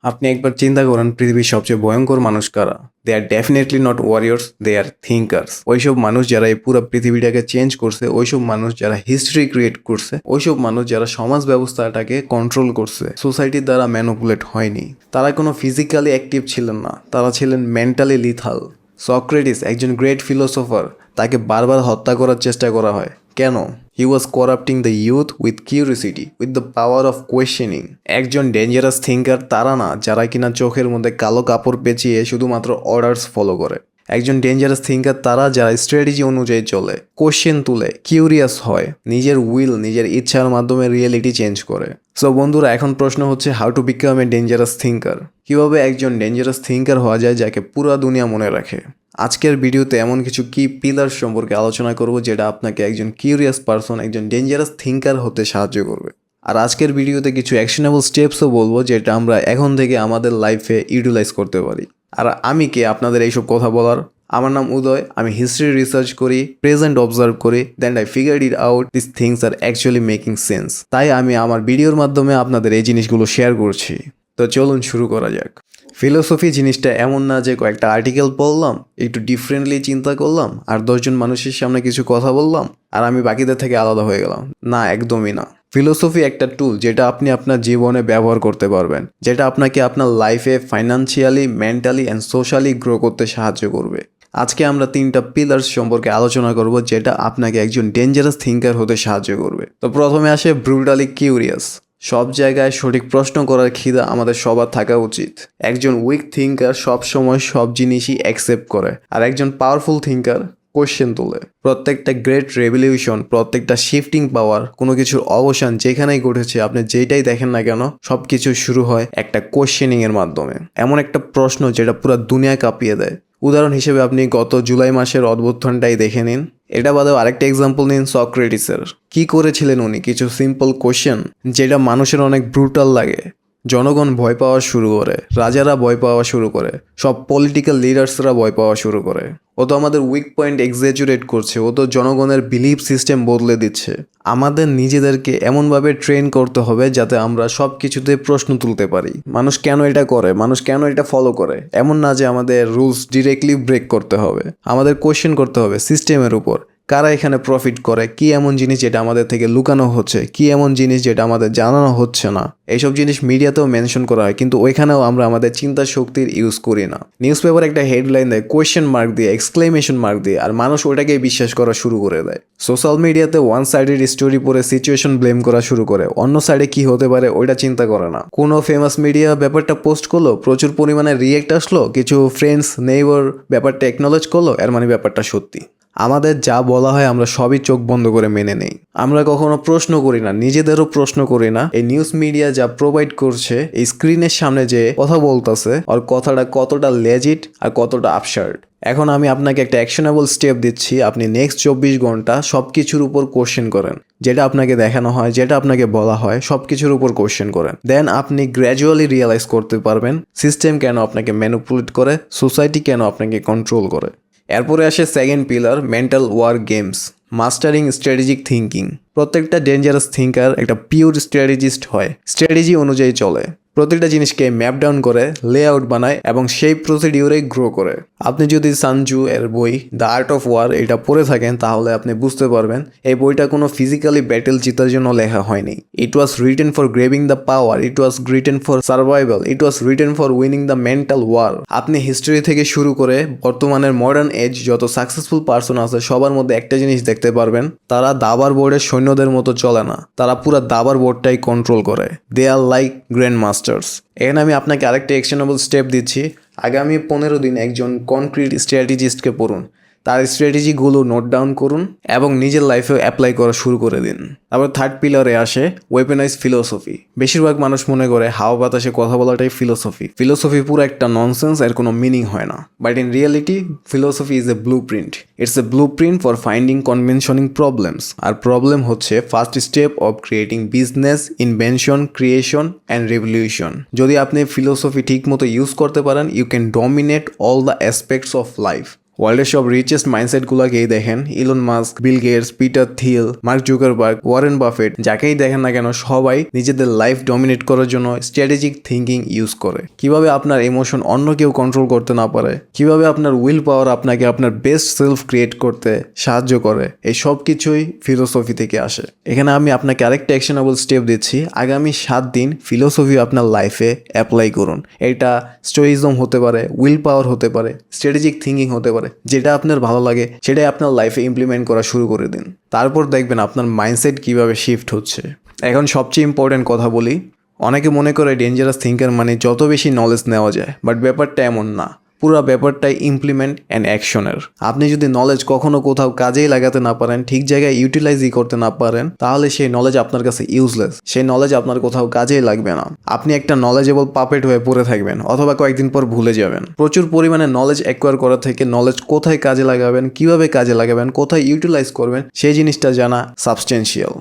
আপনি একবার চিন্তা করেন পৃথিবীর সবচেয়ে ভয়ঙ্কর মানুষ কারা। They are definitely not warriors, they are thinkers. ওইসব মানুষ যারা এই পুরো পৃথিবীটাকে চেঞ্জ করছে, ওইসব মানুষ যারা হিস্ট্রি ক্রিয়েট করছে, ওইসব মানুষ যারা সমাজ ব্যবস্থাটাকে কন্ট্রোল করছে, সোসাইটির দ্বারা ম্যানুপুলেট হয়নি। তারা কোনো ফিজিক্যালি অ্যাক্টিভ ছিলেন না, তারা ছিলেন মেন্টালি লিথাল। সক্রেটিস একজন গ্রেট ফিলোসোফার, তাকে বারবার হত্যা করার চেষ্টা করা হয়। কেন? He was corrupting the youth with curiosity, with the power of questioning. একজন ডেঞ্জারাস থিঙ্কার তারা না যারা কিনা চোখের মধ্যে কালো কাপড় পেঁচিয়ে শুধুমাত্র অর্ডারস ফলো করে। একজন ডেঞ্জারাস থিঙ্কার তারা যারা স্ট্র্যাটেজি অনুযায়ী চলে, কোশ্চেন তুলে, কিউরিয়াস হয়, নিজের উইল, নিজের ইচ্ছার মাধ্যমে রিয়েলিটি চেঞ্জ করে। সো বন্ধুরা, এখন প্রশ্ন হচ্ছে how to become a dangerous thinker. কীভাবে একজন ডেঞ্জারাস থিঙ্কার হওয়া যায় যাকে পুরা দুনিয়া মনে রাখে। আজকের ভিডিওতে এমন কিছু কি পিলার সম্পর্কে আলোচনা করব যেটা আপনাকে একজন কিউরিয়াস পারসন, একজন ডেঞ্জারাস থিঙ্কার হতে সাহায্য করবে। আর আজকের ভিডিওতে কিছু অ্যাকশনেবল স্টেপসও বলবো যেটা আমরা এখন থেকে আমাদের লাইফে ইউটিলাইজ করতে পারি। আর আমি কে আপনাদের এইসব কথা বলার? আমার নাম উদয়, আমি হিস্ট্রি রিসার্চ করি, প্রেজেন্ট অবজার্ভ করি, then I figured it out this things are actually making sense. তাই আমি আমার ভিডিওর মাধ্যমে আপনাদের এই জিনিসগুলো শেয়ার করছি। তো চলুন শুরু করা যাক। ফিলোসফি জিনিসটা এমন না যে কয়েকটা আর্টিকেল পড়লাম, একটু ডিফারেন্টলি চিন্তা করলাম, আর 10জন মানুষের সামনে কিছু কথা বললাম, আর আমি বাকিদের থেকে আলাদা হয়ে গেলাম। না, একদমই না। ফিলোসফি একটা টুল যেটা আপনি আপনার জীবনে ব্যবহার করতে পারবেন, যেটা আপনাকে আপনার লাইফে financially, mentally and socially grow করতে সাহায্য করবে। আজকে আমরা 3টা পিলার্স সম্পর্কে আলোচনা করব যেটা আপনাকে একজন ডেঞ্জারাস থিঙ্কার হতে সাহায্য করবে। তো প্রথমে আসে ব্রুটালি কিউরিয়াস। সব জায়গায় সঠিক প্রশ্ন করার খিদা আমাদের সবার থাকা উচিত। একজন উইক থিঙ্কার সব সময় সব জিনিসই অ্যাকসেপ্ট করে, আর একজন পাওয়ারফুল থিঙ্কার কোশ্চেন তোলে। প্রত্যেকটা গ্রেট রেভলিউশন, প্রত্যেকটা শিফটিং পাওয়ার, কোনো কিছুর অবসান যেখানেই ঘটেছে, আপনি যেটাই দেখেন না কেন, সব কিছু শুরু হয় একটা কোশ্চেনিং এর মাধ্যমে। এমন একটা প্রশ্ন যেটা পুরো দুনিয়া কাঁপিয়ে দেয়। উদাহরণ হিসেবে আপনি গত জুলাই মাসের অভ্যুত্থানটাই দেখে নিন। এটা বাদেও আরেকটা এক্সাম্পল নিন সক্রেটিসের। কি করেছিলেন উনি? কিছু সিম্পল কোশ্চেন যেটা মানুষের অনেক ব্রুটাল লাগে। জনগণ ভয় পাওয়া শুরু করে, রাজারা ভয় পাওয়া শুরু করে, সব পলিটিক্যাল লিডার্সরা ভয় পাওয়া শুরু করে। ও তো আমাদের উইক পয়েন্ট এক্সাজুরেট করছে, ও তো জনগণের বিলিভ সিস্টেম বদলে দিচ্ছে। আমাদের নিজেদেরকে এমনভাবে ট্রেন করতে হবে যাতে আমরা সব কিছুতে প্রশ্ন তুলতে পারি। মানুষ কেন এটা করে, মানুষ কেন এটা ফলো করে, এমন না যে আমাদের রুলস ডিরেক্টলি ব্রেক করতে হবে। আমাদের কোশ্চেন করতে হবে সিস্টেমের উপর। কারা এখানে প্রফিট করে, কি এমন জিনিস যেটা আমাদের থেকে লুকানো হচ্ছে, কি এমন জিনিস যেটা আমাদের জানানো হচ্ছে না। এইসব জিনিস মিডিয়াতেও মেনশন করা হয়, কিন্তু ওইখানেও আমরা আমাদের চিন্তা শক্তির ইউজ করি না। নিউজ পেপার একটা হেডলাইন দেয় কোয়েশ্চেন মার্ক দিয়ে, এক্সক্লেমেশন মার্ক দিয়ে, আর মানুষ ওটাকেই বিশ্বাস করা শুরু করে দেয়। সোশ্যাল মিডিয়াতে ওয়ান সাইডেড স্টোরি পড়ে সিচুয়েশন ব্লেম করা শুরু করে, অন্য সাইডে কি হতে পারে ওইটা চিন্তা করে না। কোনো ফেমাস মিডিয়া ব্যাপারটা পোস্ট করলো, প্রচুর পরিমাণে রিয়েক্ট আসলো, কিছু ফ্রেন্ডস নেইবার ব্যাপারটা একনলেজ করলো, এর মানে ব্যাপারটা সত্যি। আমাদের যা বলা হয় আমরা সবই চোখ বন্ধ করে মেনে নেই। আমরা কখনো প্রশ্ন করি না, নিজেদেরও প্রশ্ন করি না এই নিউজ মিডিয়া যা প্রোভাইড করছে, এই স্ক্রিনের সামনে যে কথা বলতেছে, আর কথাটা কতটা লেজিট আর কতটা আপসার্ড। এখন আমি আপনাকে একটা অ্যাকশনেবল স্টেপ দিচ্ছি। আপনি নেক্সট 24 ঘন্টা সব কিছুর উপর কোশ্চেন করেন, যেটা আপনাকে দেখানো হয়, যেটা আপনাকে বলা হয়, সব কিছুর উপর কোশ্চেন করেন। দেন আপনি গ্র্যাজুয়ালি রিয়েলাইজ করতে পারবেন সিস্টেম কেন আপনাকে ম্যানিপুলেট করে, সোসাইটি কেন আপনাকে কন্ট্রোল করে। এরপরে আসে second pillar, mental war games, mastering strategic thinking. প্রত্যেকটা ডেঞ্জারাস থিঙ্কার একটা পিওর স্ট্র্যাটেজিস্ট হয়, স্ট্র্যাটেজি অনুযায়ী চলে, প্রত্যেকটা জিনিসকে ম্যাপ ডাউন করে, লেআউট বানায় এবং সেই প্রসিডিউরে গ্রো করে। আপনি যদি সানজু এর বই দ্য আর্ট অফ ওয়ার এটা পড়ে থাকেন, তাহলে আপনি বুঝতে পারবেন এই বইটা কোনো ফিজিক্যালি ব্যাটেল জিতার জন্য লেখা হয়নি। It was written for grabbing the power, it was written for survival, it was written for winning the mental war. আপনি হিস্ট্রি থেকে শুরু করে বর্তমানের মডার্ন এজ যত সাকসেসফুল পার্সন আছে, সবার মধ্যে একটা জিনিস দেখতে পারবেন, তারা দাবার বোর্ডের সৈন্যদের মতো চলে না, তারা পুরো দাবার বোর্ডটাই কন্ট্রোল করে। দে আর লাইক গ্র্যান্ড মাস্টার্স। এখানে আমি আপনাকে আরেকটা অ্যাকশনেবল স্টেপ দিচ্ছি। আগামী 15 দিন একজন কনক্রিট স্ট্র্যাটেজিস্টকে পড়ুন, তার স্ট্র্যাটেজিগুলো নোট ডাউন করুন এবং নিজের লাইফেও অ্যাপ্লাই করা শুরু করে দিন। তারপর থার্ড পিলারে আসে ওয়েপেনাইজ ফিলোসফি। বেশিরভাগ মানুষ মনে করে হাওয়া বাতাসে কথা বলাটাই ফিলোসফি। ফিলোসফি পুরো একটা ননসেন্স, এর কোনো মিনিং হয় না। But in reality philosophy is a blueprint. It's a blueprint for finding conventioning problems. আর প্রবলেম হচ্ছে first step of creating business, invention, creation and revolution. যদি আপনি ফিলোসফি ঠিক মতো ইউজ করতে পারেন, you can dominate all the aspects of life. ওয়ার্ল্ডের সব রিচেস্ট মাইন্ডসেটগুলোকেই দেখেন, Elon Musk, Bill Gates, Peter Thiel, Mark Zuckerberg, Warren Buffett, যাকেই দেখেন না কেন সবাই নিজেদের লাইফ ডমিনেট করার জন্য স্ট্র্যাটেজিক থিঙ্কিং ইউজ করে। কিভাবে আপনার ইমোশন অন্য কেউ কন্ট্রোল করতে না পারে, কিভাবে আপনার উইল পাওয়ার আপনাকে আপনার বেস্ট সেলফ ক্রিয়েট করতে সাহায্য করে, এই সব কিছুই ফিলোসফি থেকে আসে। এখানে আমি আপনাকে আরেকটা অ্যাকশনেবল স্টেপ দিচ্ছি, আগামী 7 দিন ফিলোসফি আপনার লাইফে অ্যাপ্লাই করুন। এটা স্টোইজম হতে পারে, উইল পাওয়ার হতে পারে, স্ট্র্যাটেজিক থিঙ্কিং হতে পারে, যেটা আপনার ভালো লাগে সেটাই আপনার লাইফে ইমপ্লিমেন্ট করা শুরু করে দিন। তারপর দেখবেন আপনার মাইন্ডসেট কিভাবে শিফট হচ্ছে। এখন সবচেয়ে ইম্পর্টেন্ট কথা বলি, অনেকে মনে করে ডেঞ্জারাস থিঙ্কার মানে যত বেশি নলেজ নেওয়া যায়, বাট ব্যাপারটা এমন না। পুরো ব্যাপারটাই ইমপ্লিমেন্ট অ্যান্ড অ্যাকশনের। আপনি যদি নলেজ কখনো কোথাও কাজেই লাগাতে না পারেন, ঠিক জায়গায় ইউটিলাইজই করতে না পারেন, তাহলে সেই নলেজ আপনার কাছে ইউজলেস। সেই নলেজ আপনার কোথাও কাজেই লাগবে না। আপনি একটা নলেজেবল পাপেট হয়ে পড়ে থাকবেন, অথবা কয়েকদিন পর ভুলে যাবেন। প্রচুর পরিমাণে নলেজ অ্যাকোয়ার করা থেকে নলেজ কোথায় কাজে লাগাবেন, কিভাবে কাজে লাগাবেন, কোথায় ইউটিলাইজ করবেন, সেই জিনিসটা জানা সাবস্টেন্সিয়াল।